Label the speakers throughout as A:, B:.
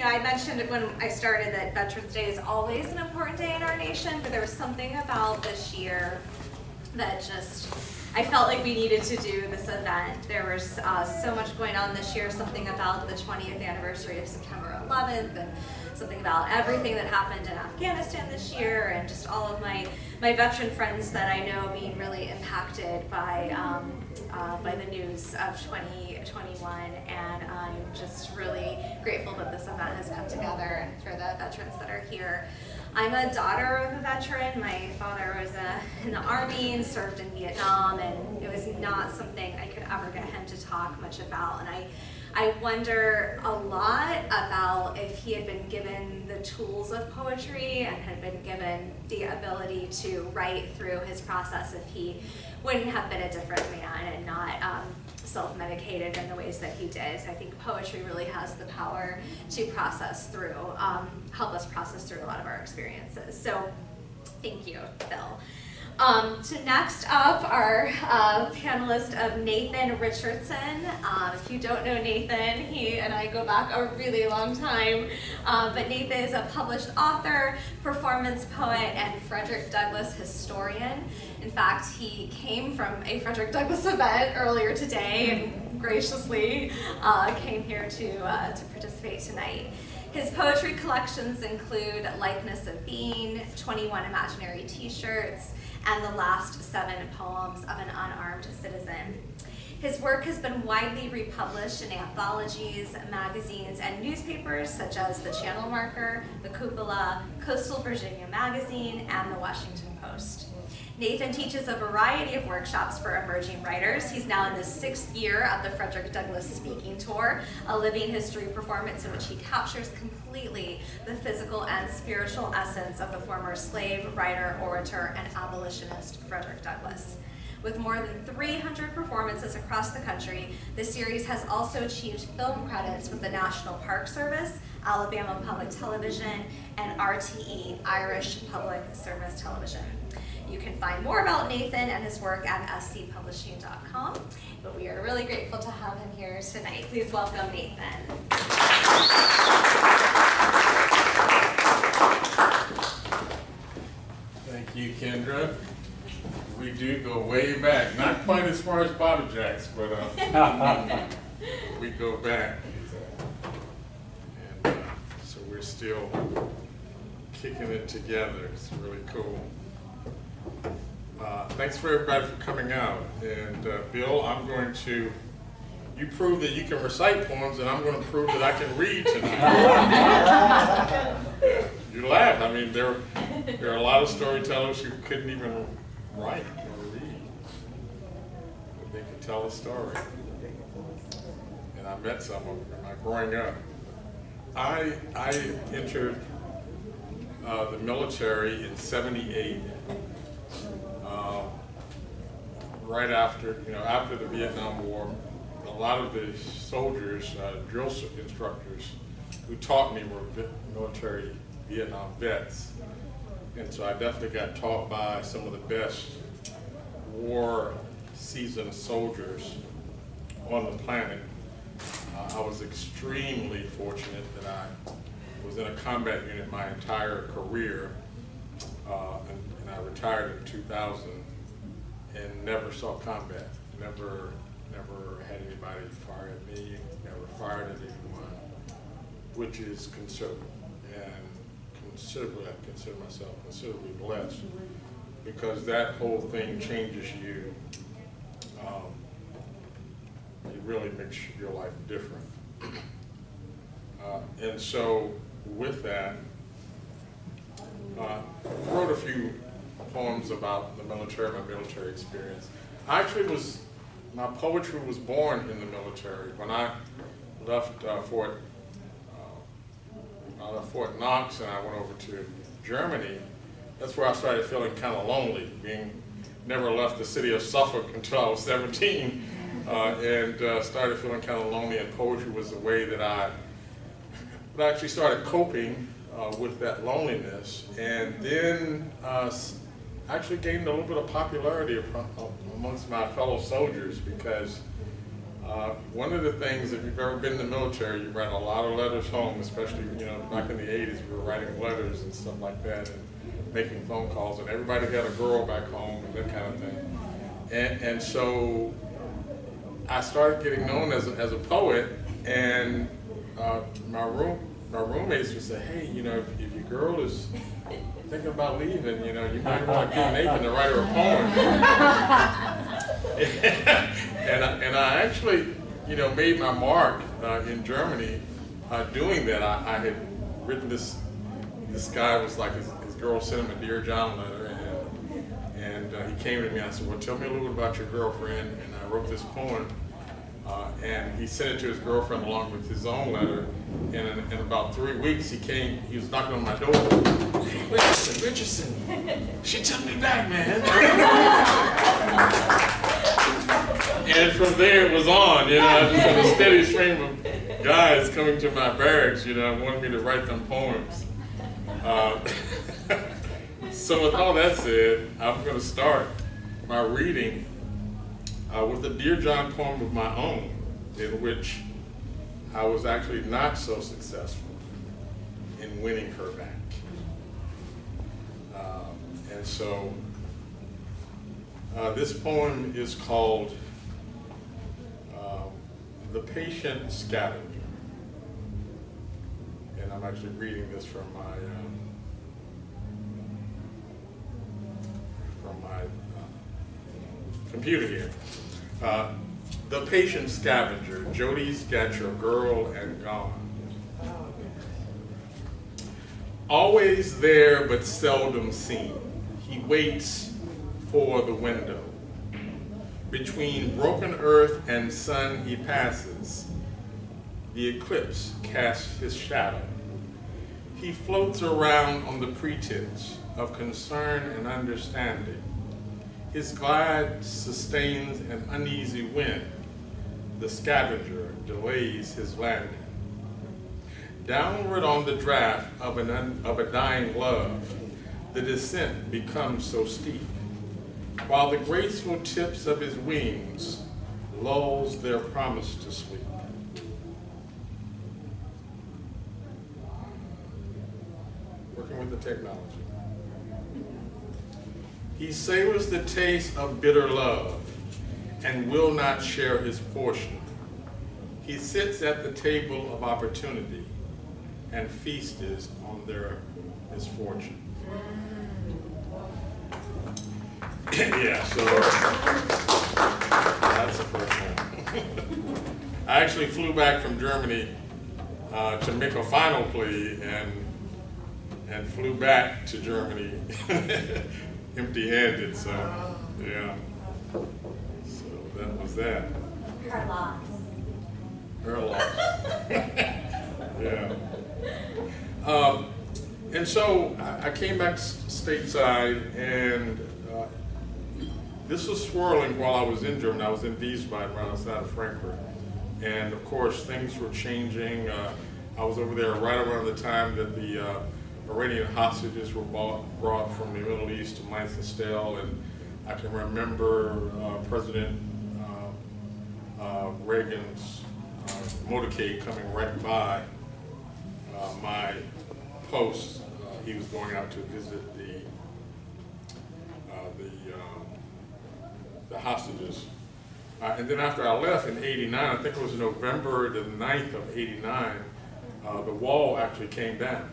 A: I mentioned when I started that Veterans Day is always an important day in our nation, but there was something about this year that just, I felt like we needed to do this event. There was so much going on this year, something about the 20th anniversary of September 11th, and something about everything that happened in Afghanistan this year, and just all of my veteran friends that I know being really impacted by the news of 2021, and I'm just really grateful that this event has come together and for the veterans that are here. I'm a daughter of a veteran. My father was in the Army and served in Vietnam, and it was not something I could ever get him to talk much about. And I wonder a lot about if he had been given the tools of poetry and had been given the ability to write through his process, if he wouldn't have been a different man and not self-medicated in the ways that he did. So I think poetry really has the power to process through, help us process through a lot of our experiences. So thank you, Bill. So next up, our panelist of Nathan Richardson. If you don't know Nathan, he and I go back a really long time, but Nathan is a published author, performance poet, and Frederick Douglass historian. In fact, he came from a Frederick Douglass event earlier today and graciously came here to participate tonight. His poetry collections include Likeness of Being, 21 Imaginary T-shirts, and the last 7 poems of an unarmed citizen. His work has been widely republished in anthologies, magazines, and newspapers such as The Channel Marker, The Cupola, Coastal Virginia Magazine, and The Washington Post. Nathan teaches a variety of workshops for emerging writers. He's now in the 6th year of the Frederick Douglass Speaking Tour, a living history performance in which he captures completely the physical and spiritual essence of the former slave, writer, orator, and abolitionist Frederick Douglass. With more than 300 performances across the country, the series has also achieved film credits with the National Park Service, Alabama Public Television, and RTE, Irish Public Service Television. You can find more about Nathan and his work at scpublishing.com, but we are really grateful to have him here tonight. Please welcome Nathan.
B: Thank you, Kendra. We do go way back, not quite as far as Bobby Jacks, but we go back. And so we're still kicking it together. It's really cool. Thanks for everybody for coming out. And Bill, I'm going to, you prove that you can recite poems, and I'm going to prove that I can read tonight. You laugh. I mean, there are a lot of storytellers who couldn't even write or read, but they could tell a story. And I met some of them growing up. I entered the military in '78. Right after, after the Vietnam War. A lot of the soldiers, drill instructors who taught me were military Vietnam vets. And so I definitely got taught by some of the best war-seasoned soldiers on the planet. I was extremely fortunate that I was in a combat unit my entire career, and I retired in 2000. And never saw combat, never had anybody fire at me, never fired at anyone, which is considerable. And considerably, I consider myself considerably blessed, because that whole thing changes you. It really makes your life different. And so with that, I wrote a few poems about the military, my military experience. My poetry was born in the military. When I left Fort Knox and I went over to Germany, that's where I started feeling kind of lonely, never left the city of Suffolk until I was 17, and started feeling kind of lonely, and poetry was the way that I actually started coping with that loneliness, and then actually gained a little bit of popularity amongst my fellow soldiers, because One of the things, if you've ever been in the military, you write a lot of letters home, especially, back in the 80s, we were writing letters and stuff like that, and making phone calls, and everybody had a girl back home and that kind of thing. And so I started getting known as a poet, and my roommates would say, hey, if your girl is thinking about leaving, you might want to get Nathan to write her a poem. and I actually, made my mark in Germany doing that. I had written this guy was like, his girl sent him a Dear John letter, and he came to me and I said, well, tell me a little bit about your girlfriend, and I wrote this poem. And he sent it to his girlfriend along with his own letter. And in about 3 weeks, he was knocking on my door. Hey, Richardson, she took me back, man. And from there it was on, I just had a steady stream of guys coming to my barracks, wanting me to write them poems. So with all that said, I'm going to start my reading with a Dear John poem of my own, in which I was actually not so successful in winning her back. And so this poem is called The Patient Scavenger. And I'm actually reading this from my computer here. The Patient Scavenger. Jody's got your girl and gone. Always there but seldom seen. He waits for the window. Between broken earth and sun he passes. The eclipse casts his shadow. He floats around on the pretense of concern and understanding. His glide sustains an uneasy wind. The scavenger delays his landing. Downward on the draft of a dying love, the descent becomes so steep, while the graceful tips of his wings lulls their promise to sleep. Working with the technology. He savors the taste of bitter love and will not share his portion. He sits at the table of opportunity and feasts on their misfortune. Yeah, so that's the first one. I actually flew back from Germany to make a final plea and flew back to Germany empty-handed, so yeah. So that was that.
A: Her loss.
B: Her loss. Yeah. And so I came back stateside, and this was swirling while I was in Germany. I was in Wiesbaden, right outside of Frankfurt. And of course, things were changing. I was over there right around the time that the Iranian hostages were brought from the Middle East to Mainz-Stell, and I can remember President Reagan's motorcade coming right by my post. He was going out to visit the hostages. And then after I left in '89, I think it was November the 9th of '89, the wall actually came down.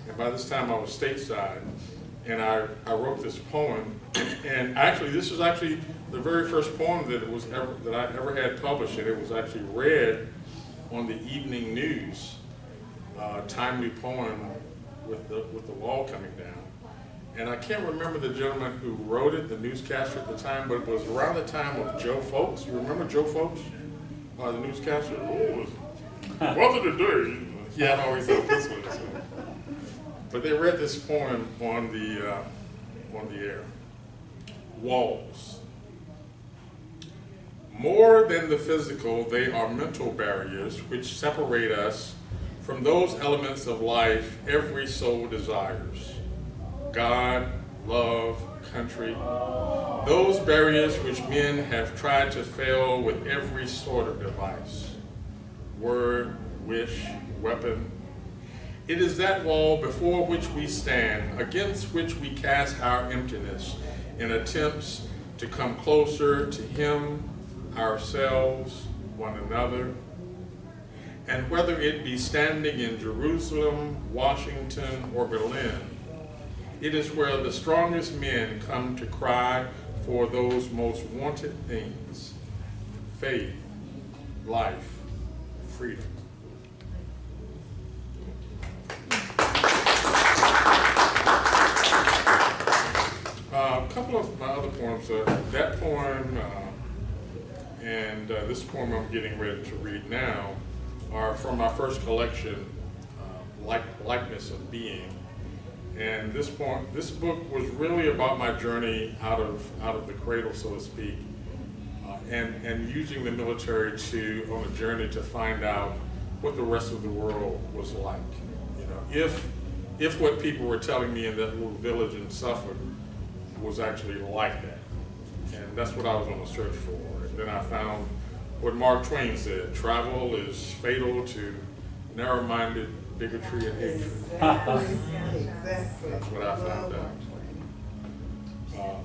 B: And by this time I was stateside, and I wrote this poem. And actually, this was actually the very first poem that I ever had published, and it was actually read on the evening news. Timely poem with the wall coming down. And I can't remember the gentleman who wrote it, the newscaster at the time, but it was around the time of Joe Folks. You remember Joe Folks, the newscaster? Oh, what's it today? He had always had this one. So. But they read this poem on the air. Walls. More than the physical, they are mental barriers which separate us from those elements of life every soul desires. God, love, country. Those barriers which men have tried to fail with every sort of device, word, wish, weapon. It is that wall before which we stand, against which we cast our emptiness in attempts to come closer to Him, ourselves, one another. And whether it be standing in Jerusalem, Washington, or Berlin, it is where the strongest men come to cry for those most wanted things: faith, life, freedom. A couple of my other poems, that poem and this poem I'm getting ready to read now are from my first collection, Likeness of Being. And this book was really about my journey out of the cradle, so to speak, and using the military on a journey to find out what the rest of the world was like. You know, if what people were telling me in that little village in Suffolk was actually like that. And that's what I was on the search for. And then I found what Mark Twain said: travel is fatal to narrow-minded bigotry and hatred. That's what I found out.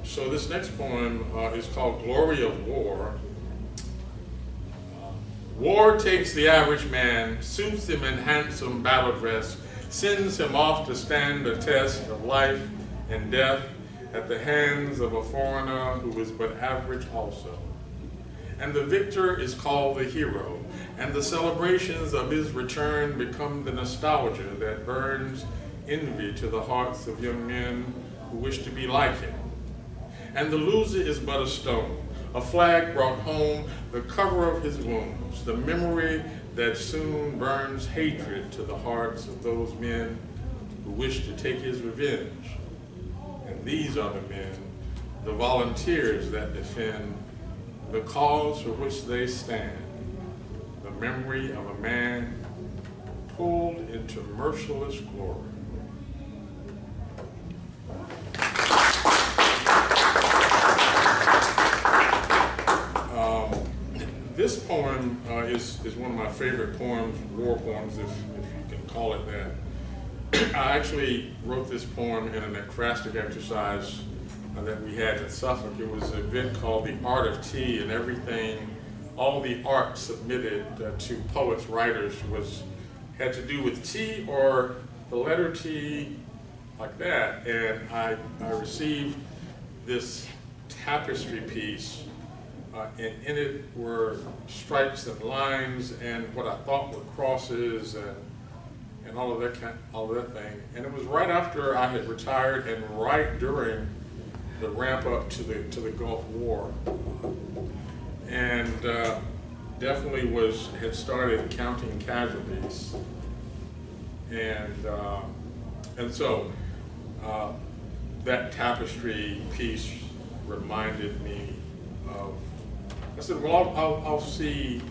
B: So this next poem is called Glory of War. War takes the average man, suits him in handsome battle dress, sends him off to stand the test of life and death at the hands of a foreigner who is but average also. And the victor is called the hero, and the celebrations of his return become the nostalgia that burns envy to the hearts of young men who wish to be like him. And the loser is but a stone, a flag brought home, the cover of his wounds, the memory that soon burns hatred to the hearts of those men who wish to take his revenge. And these are the men, the volunteers that defend the cause for which they stand, the memory of a man pulled into merciless glory. This poem is one of my favorite poems, war poems, if you can call it that. I actually wrote this poem in an acrostic exercise that we had at Suffolk. It was an event called the Art of Tea, and everything, all the art submitted to poets, writers, had to do with tea or the letter T, like that. And I received this tapestry piece, and in it were stripes and lines and what I thought were crosses and all of that thing. And it was right after I had retired and right during the ramp up to the Gulf War, and definitely had started counting casualties, and so that tapestry piece reminded me of. I said, well, I'll see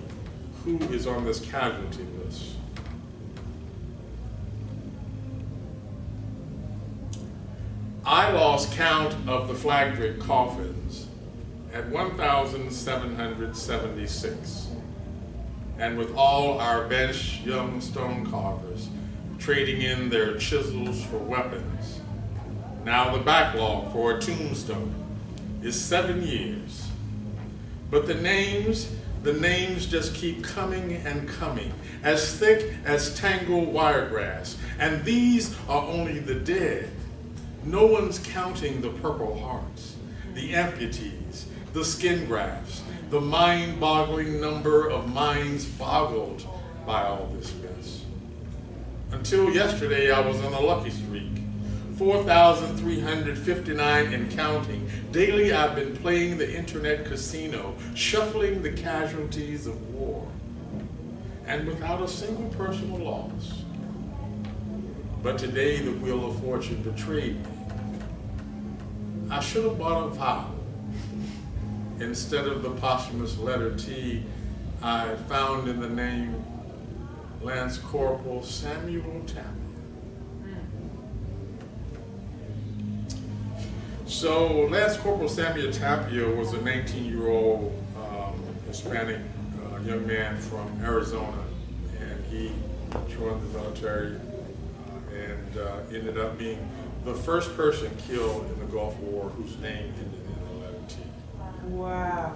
B: who is on this casualty list. I lost count of the flag draped coffins at 1,776, and with all our bench young stone carvers trading in their chisels for weapons, now the backlog for a tombstone is 7 years. But the names just keep coming and coming, as thick as tangled wiregrass, and these are only the dead. No one's counting the Purple Hearts, the amputees, the skin grafts, the mind-boggling number of minds boggled by all this mess. Until yesterday, I was on a lucky streak, 4,359 and counting. Daily, I've been playing the internet casino, shuffling the casualties of war, and without a single personal loss. But today the wheel of fortune betrayed me. I should have bought a vow. Instead of the posthumous letter T, I found in the name Lance Corporal Samuel Tapper. So Lance Corporal Samuel Tapia was a 19-year-old Hispanic young man from Arizona, and he joined the military and ended up being the first person killed in the Gulf War whose name ended in a letter T.
C: Wow.